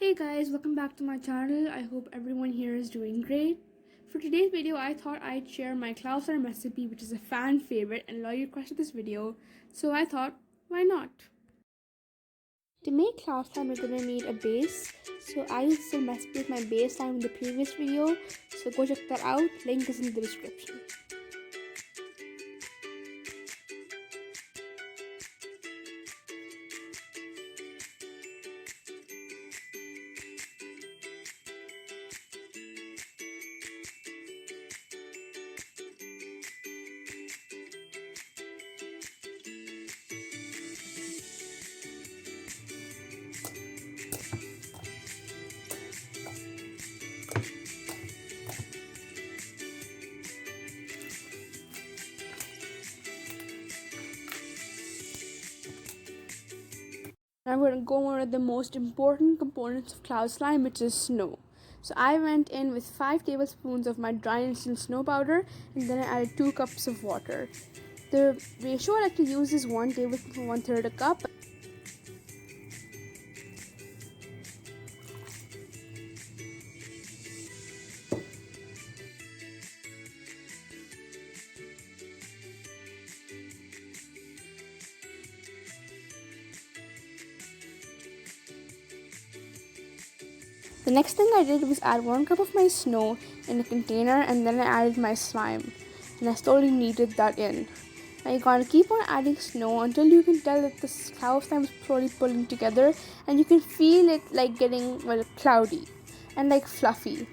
Hey guys, welcome back to my channel. I hope everyone here is doing great. For today's video, I thought I'd share my cloud slime recipe, which is a fan favorite and a lot of you requested this video, so I thought, why not? To make cloud slime, you're gonna need a base. So I used the same recipe with my base slime in the previous video, so go check that out. Link is in the description. I'm going to go on one of the most important components of cloud slime, which is snow. So I went in with 5 tablespoons of my dry instant snow powder, and then I added 2 cups of water. The ratio I like to use is 1 tablespoon for 1/3 a cup. The next thing I did was add 1 cup of my snow in a container, and then I added my slime, and I slowly kneaded that in. Now you're gonna keep on adding snow until you can tell that the cloud slime is slowly pulling together, and you can feel it like getting cloudy and like fluffy.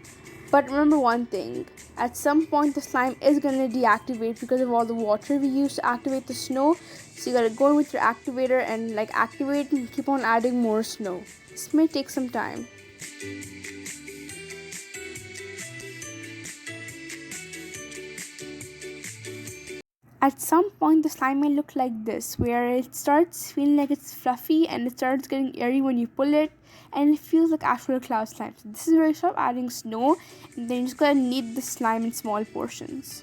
But remember one thing, at some point the slime is gonna deactivate because of all the water we use to activate the snow. So you gotta go in with your activator and activate and keep on adding more snow. This may take some time. At some point the slime may look like this, where it starts feeling like it's fluffy and it starts getting airy when you pull it, and it feels like actual cloud slime. So this is where you stop adding snow, and then you just gotta knead the slime in small portions.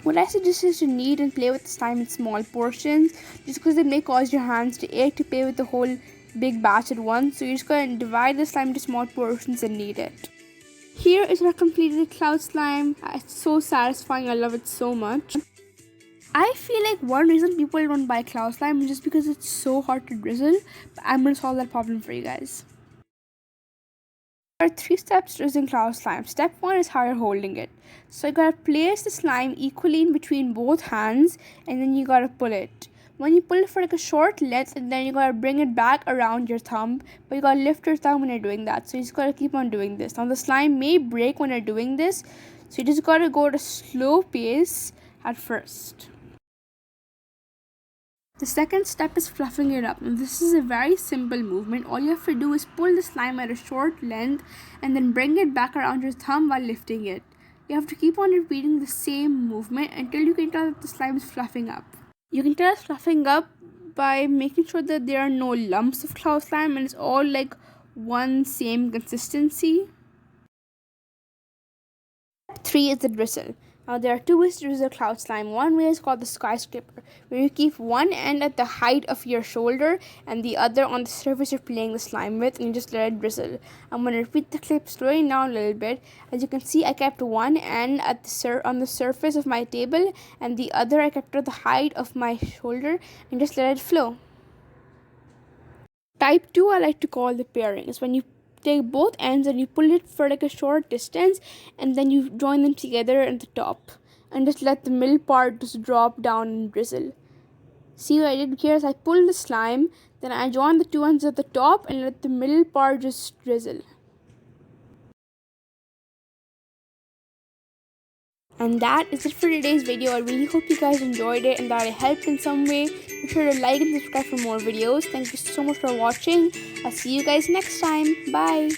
What I suggest is to knead and play with the slime in small portions, just because it may cause your hands to ache to play with the whole big batch at once. So you're just going to divide the slime into small portions and knead it. Here is our completed cloud slime. It's so satisfying. I love it so much. I feel like one reason people don't buy cloud slime is just because it's so hard to drizzle, but I'm going to solve that problem for you guys. There are 3 steps to drizzling cloud slime. Step 1 is how you're holding it. So you gotta place the slime equally in between both hands, and then you gotta pull it. When you pull it for a short length, and then you gotta bring it back around your thumb, but you gotta lift your thumb when you're doing that. So you just gotta keep on doing this. Now the slime may break when you're doing this, so you just gotta go at a slow pace at first. The second step is fluffing it up. Now this is a very simple movement. All you have to do is pull the slime at a short length and then bring it back around your thumb while lifting it. You have to keep on repeating the same movement until you can tell that the slime is fluffing up. You can tell it's fluffing up by making sure that there are no lumps of cloud slime and it's all like one same consistency. Step 3 is the drizzle. Now there are 2 ways to drizzle cloud slime. One way is called the skyscraper, where you keep one end at the height of your shoulder and the other on the surface you're playing the slime with, and you just let it drizzle. I'm going to repeat the clip, slowing down a little bit. As you can see, I kept one end at on the surface of my table, and the other I kept at the height of my shoulder, and just let it flow. Type 2 I like to call the pairing. It's when you take both ends and you pull it for a short distance, and then you join them together at the top and just let the middle part just drop down and drizzle. See what I did here is I pulled the slime, then I joined the 2 ends at the top and let the middle part just drizzle. And that is it for today's video. I really hope you guys enjoyed it and that it helped in some way. Be sure to like and subscribe for more videos. Thank you so much for watching. I'll see you guys next time. Bye.